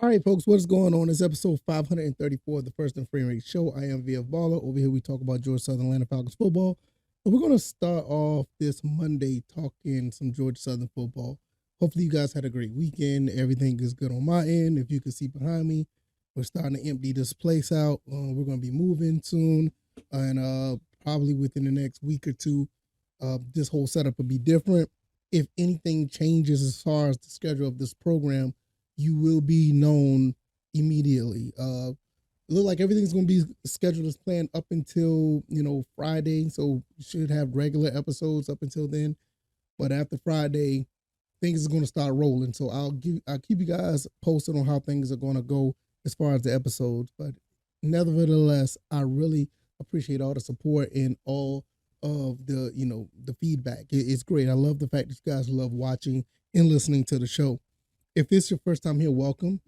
All right, folks, what's going on? It's episode 534 of the First and Free Rate Show. I am VF Baller. Over here, we talk about Georgia Southern Atlanta Falcons football. And we're going to start off this Monday talking some Georgia Southern football. Hopefully, you guys had a great weekend. Everything is good on my end. If you can see behind me, we're starting to empty this place out. We're going to be moving soon, and probably within the next week or two, this whole setup will be different. If anything changes as far as the schedule of this program, you will be known immediately. It look like everything's going to be scheduled as planned up until Friday, so you should have regular episodes up until then. But after Friday, things are going to start rolling. So I'll keep you guys posted on how things are going to go as far as the episodes. But nevertheless, I really appreciate all the support and all of the feedback. It's great. I love the fact that you guys love watching and listening to the show. If this is your first time here, welcome.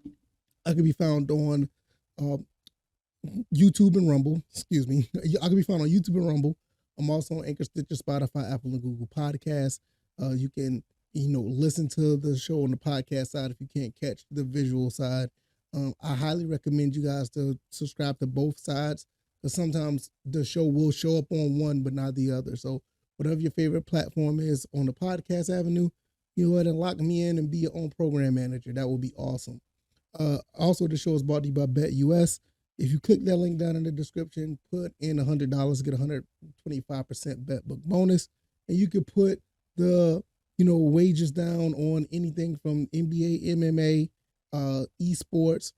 I can be found on uh, YouTube and Rumble. Excuse me. I can be found on YouTube and Rumble. I'm also on Anchor, Stitcher, Spotify, Apple, and Google Podcasts. You can, listen to the show on the podcast side if you can't catch the visual side. I highly recommend you guys to subscribe to both sides because sometimes the show will show up on one but not the other. So whatever your favorite platform is on the podcast avenue, you go ahead and lock me in and be your own program manager. That would be awesome. Also, the show is brought to you by BetUS. If you click that link down in the description, put in $100, get 125% bet book bonus, and you can put the wages down on anything from NBA, MMA, esports.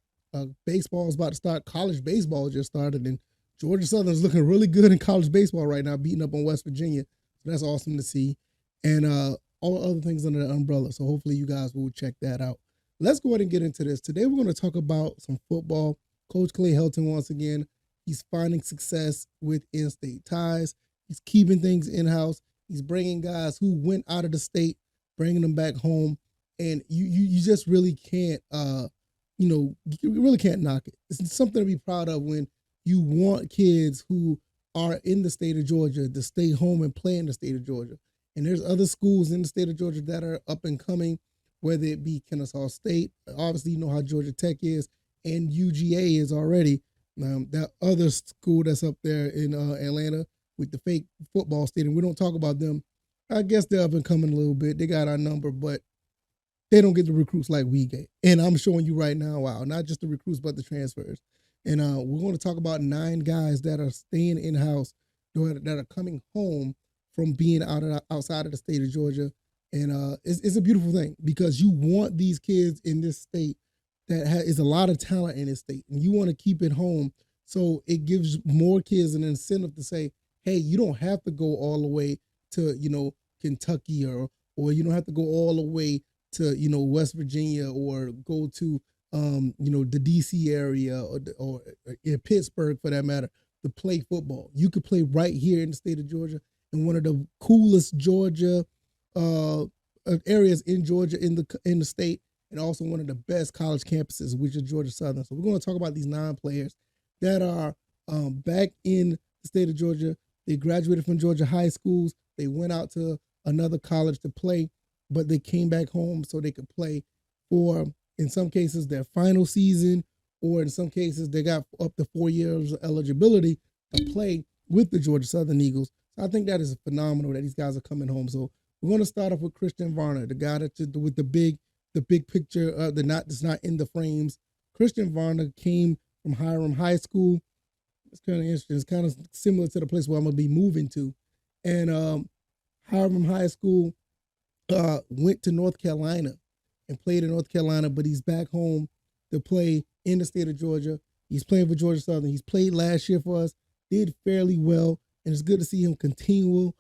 Baseball is about to start. College baseball just started, and Georgia Southern is looking really good in college baseball right now, beating up on West Virginia. So that's awesome to see. And all other things under the umbrella. So hopefully you guys will check that out. Let's go ahead and get into this. Today we're going to talk about some football. Coach Clay Helton, once again, he's finding success with in-state ties. He's keeping things in-house. He's bringing guys who went out of the state, bringing them back home. And you just really can't, you really can't knock it. It's something to be proud of when you want kids who are in the state of Georgia to stay home and play in the state of Georgia. And there's other schools in the state of Georgia that are up and coming, whether it be Kennesaw State. Obviously, you know how Georgia Tech is, and UGA is already. That other school that's up there in Atlanta with the fake football stadium, we don't talk about them. I guess they're up and coming a little bit. They got our number, but they don't get the recruits like we get. And I'm showing you right now, wow, not just the recruits, but the transfers. And we're going to talk about 9 guys that are staying in-house, that are coming home from being outside of the state of Georgia. And it's a beautiful thing because you want these kids in this state that is a lot of talent in this state, and you want to keep it home. So it gives more kids an incentive to say, hey, you don't have to go all the way to, Kentucky or you don't have to go all the way to, West Virginia or go to, the DC area or in Pittsburgh for that matter to play football. You could play right here in the state of Georgia in one of the coolest Georgia areas in Georgia in the state, and also one of the best college campuses, which is Georgia Southern. So we're going to talk about these 9 players that are back in the state of Georgia. They graduated from Georgia high schools. They went out to another college to play, but they came back home so they could play for, in some cases, their final season, or in some cases, they got up to 4 years of eligibility to play with the Georgia Southern Eagles. So I think that is phenomenal that these guys are coming home. So we're going to start off with Christian Varner, the guy with the big picture, that's not in the frames. Christian Varner came from Hiram High School. It's kind of interesting. It's kind of similar to the place where I'm going to be moving to. And Hiram High School went to North Carolina and played in North Carolina, but he's back home to play in the state of Georgia. He's playing for Georgia Southern. He's played last year for us, did fairly well, and it's good to see him continuously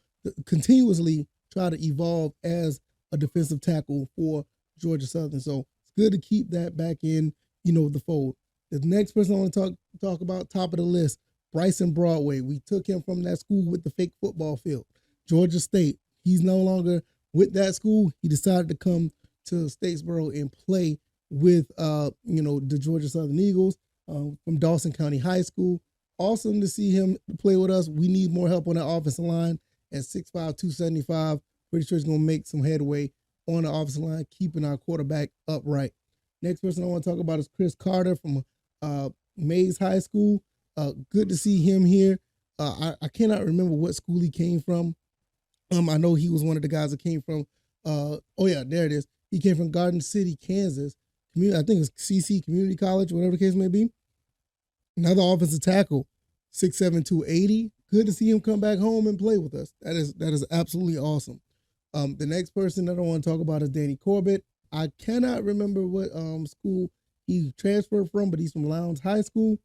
try to evolve as a defensive tackle for Georgia Southern. So it's good to keep that back in, the fold. The next person I want to talk about, top of the list, Bryson Broadway. We took him from that school with the fake football field, Georgia State. He's no longer with that school. He decided to come to Statesboro and play with, the Georgia Southern Eagles from Dawson County High School. Awesome to see him play with us. We need more help on that offensive line at 6'5", 275. Pretty sure he's going to make some headway on the offensive line, keeping our quarterback upright. Next person I want to talk about is Chris Carter from Mays High School. Good to see him here. I cannot remember what school he came from. I know he was one of the guys that came from, there it is. He came from Garden City, Kansas. I think it's CC Community College, whatever the case may be. Another offensive tackle, 6'7", 280. Good to see him come back home and play with us. That is absolutely awesome. The next person that I want to talk about is Danny Corbett. I cannot remember what school he transferred from, but he's from Lowndes High School.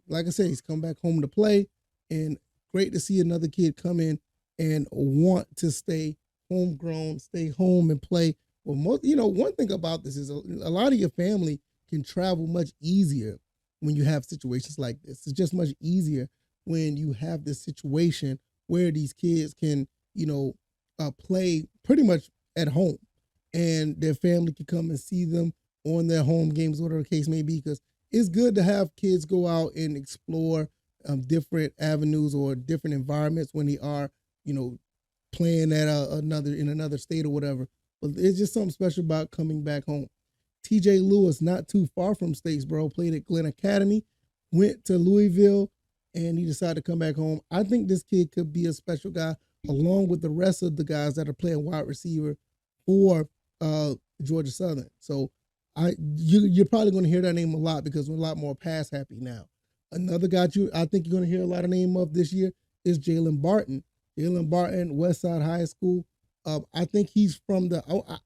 Like I said, he's come back home to play, and great to see another kid come in and want to stay homegrown, stay home and play. Well, one thing about this is a lot of your family can travel much easier when you have situations like this. It's just much easier when you have this situation where these kids can, play pretty much at home, and their family can come and see them on their home games, whatever the case may be, because it's good to have kids go out and explore different avenues or different environments when they are, playing at another state or whatever. But it's just something special about coming back home. TJ Lewis, not too far from Statesboro, played at Glenn Academy, went to Louisville, and he decided to come back home. I think this kid could be a special guy along with the rest of the guys that are playing wide receiver for Georgia Southern. So you're probably going to hear that name a lot because we're a lot more pass happy now. Another guy I think you're going to hear a lot of name of this year is Jalen Barton. Jalen Barton, Westside High School. I think he's from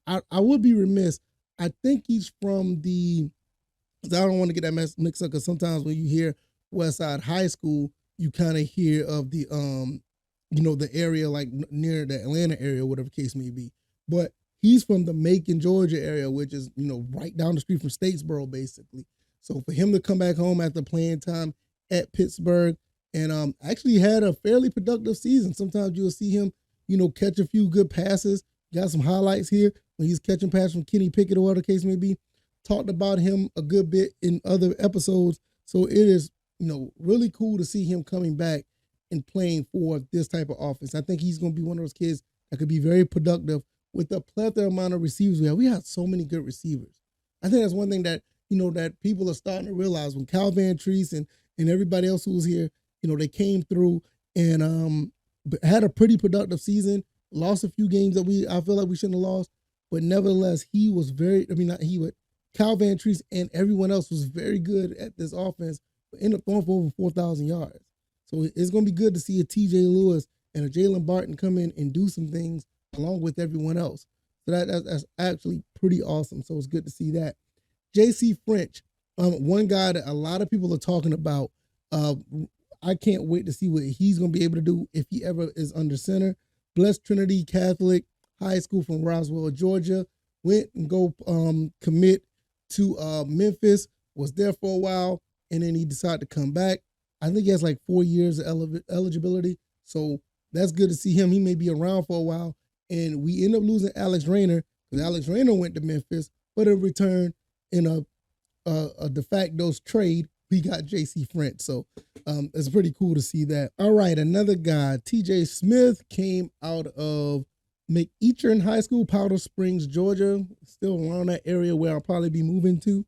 I would be remiss. I think he's from I don't want to get that mixed up because sometimes when you hear Westside High School, you kind of hear of the the area like near the Atlanta area, whatever the case may be. But he's from the Macon, Georgia area, which is, right down the street from Statesboro, basically. So for him to come back home after playing time at Pittsburgh and actually had a fairly productive season. Sometimes you'll see him, catch a few good passes. Got some highlights here when he's catching passes from Kenny Pickett or whatever the case may be. Talked about him a good bit in other episodes. So it is, really cool to see him coming back and playing for this type of offense. I think he's going to be one of those kids that could be very productive with the plethora amount of receivers we have. We have so many good receivers. I think that's one thing that, that people are starting to realize when Cal Van Treese and everybody else who was here, they came through and had a pretty productive season, lost a few games that I feel like we shouldn't have lost, but nevertheless, Cal Van Treese and everyone else was very good at this offense, but ended up throwing for over 4,000 yards. So it's going to be good to see a TJ Lewis and a Jalen Barton come in and do some things along with everyone else. So that's actually pretty awesome. So it's good to see that. JC French, one guy that a lot of people are talking about. I can't wait to see what he's going to be able to do if he ever is under center. Blessed Trinity Catholic High School from Roswell, Georgia. Went and go commit to Memphis, was there for a while, and then he decided to come back. I think he has like 4 years of eligibility. So that's good to see him. He may be around for a while. And we end up losing Alex Rayner because Alex Rayner went to Memphis, but in return, in a de facto trade, we got JC French. So it's pretty cool to see that. All right, another guy, TJ Smith, came out of McEachern High School, Powder Springs, Georgia. Still around that area where I'll probably be moving to.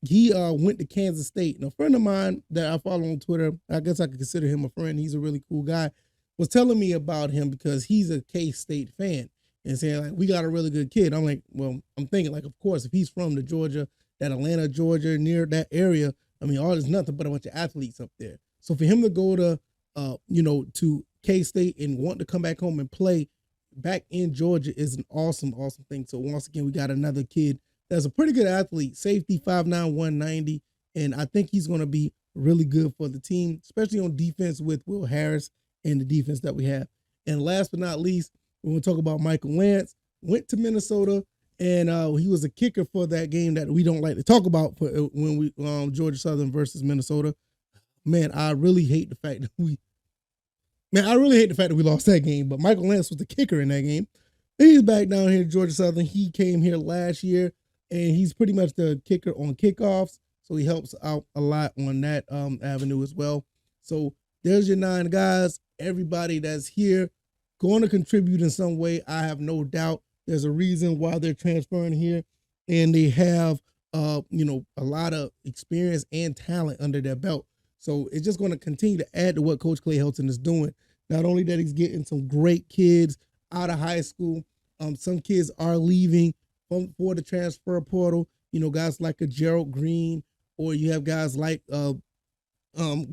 He went to Kansas State. And a friend of mine that I follow on Twitter, I guess I could consider him a friend. He's a really cool guy. Was telling me about him because he's a K-State fan and saying, like, we got a really good kid. I'm like, well, I'm thinking, like, of course, if he's from the Georgia, that Atlanta, Georgia, near that area, I mean, all there's nothing but a bunch of athletes up there. So for him to go to, to K-State and want to come back home and play back in Georgia is an awesome, awesome thing. So once again, we got another kid that's a pretty good athlete, safety, 5'9", 190. And I think he's going to be really good for the team, especially on defense with Will Harris and the defense that we have. And last but not least, we're going to talk about Michael Lance. Went to Minnesota, and he was a kicker for that game that we don't like to talk about when we Georgia Southern versus Minnesota. Man, I really hate the fact that we lost that game. But Michael Lance was the kicker in that game. He's back down here at Georgia Southern. He came here last year, and he's pretty much the kicker on kickoffs. So he helps out a lot on that avenue as well. So there's your 9 guys. Everybody that's here going to contribute in some way. I have no doubt there's a reason why they're transferring here, and they have a lot of experience and talent under their belt. So it's just going to continue to add to what Coach Clay Helton is doing. Not only that he's getting some great kids out of high school, some kids are leaving for the transfer portal. Guys like a Gerald Green, or you have guys like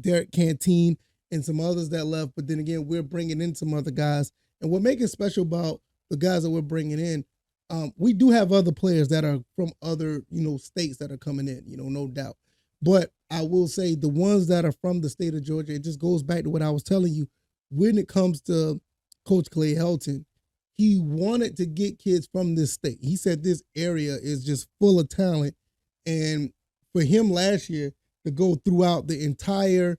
Derek Canteen and some others that left. But then again, we're bringing in some other guys. And what makes it special about the guys that we're bringing in, we do have other players that are from other, states that are coming in, no doubt. But I will say the ones that are from the state of Georgia, it just goes back to what I was telling you. When it comes to Coach Clay Helton, he wanted to get kids from this state. He said this area is just full of talent. And for him last year to go throughout the entire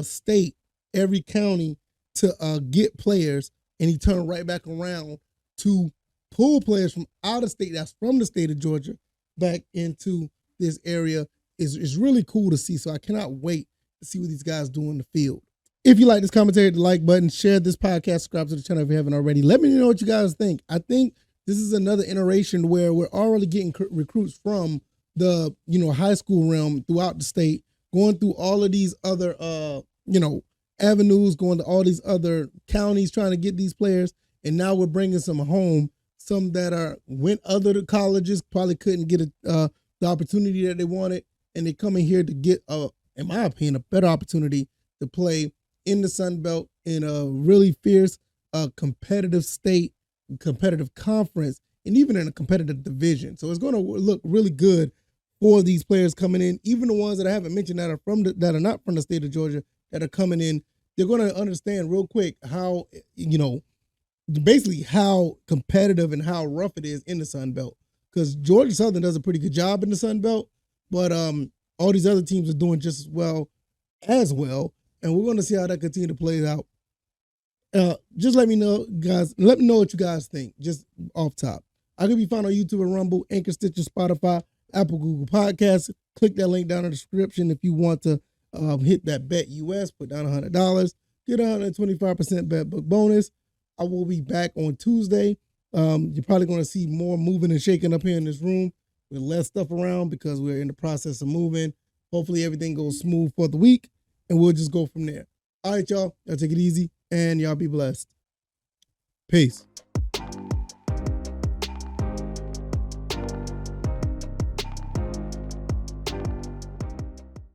state, every county, to get players, and he turned right back around to pull players from out of state, that's from the state of Georgia, back into this area is really cool to see. So I cannot wait to see what these guys do in the field. If you like this commentary, hit the like button, share this podcast, subscribe to the channel if you haven't already. Let me know what you guys think. I think this is another iteration where we're already getting recruits from the, high school realm throughout the state, going through all of these other, avenues, going to all these other counties, trying to get these players. And now we're bringing some home, some that went other colleges, probably couldn't get the opportunity that they wanted. And they come in here to get, in my opinion, a better opportunity to play in the Sun Belt in a really fierce, competitive state, competitive conference, and even in a competitive division. So it's going to look really good for these players coming in. Even the ones that I haven't mentioned that are not from the state of Georgia that are coming in, they're going to understand real quick how, basically how competitive and how rough it is in the Sun Belt. Because Georgia Southern does a pretty good job in the Sun Belt, but all these other teams are doing just as well. And we're going to see how that continue to play out. Just let me know, guys. Let me know what you guys think, just off top. I can be found on YouTube and Rumble, Anchor, Stitcher, Spotify, Apple, Google Podcasts. Click that link down in the description if you want to hit that Bet US, put down $100, get a 125% bet book bonus. I will be back on Tuesday. You're probably going to see more moving and shaking up here in this room with less stuff around because we're in the process of moving. Hopefully everything goes smooth for the week, and we'll just go from there. All right, y'all. Y'all take it easy, and y'all be blessed. Peace.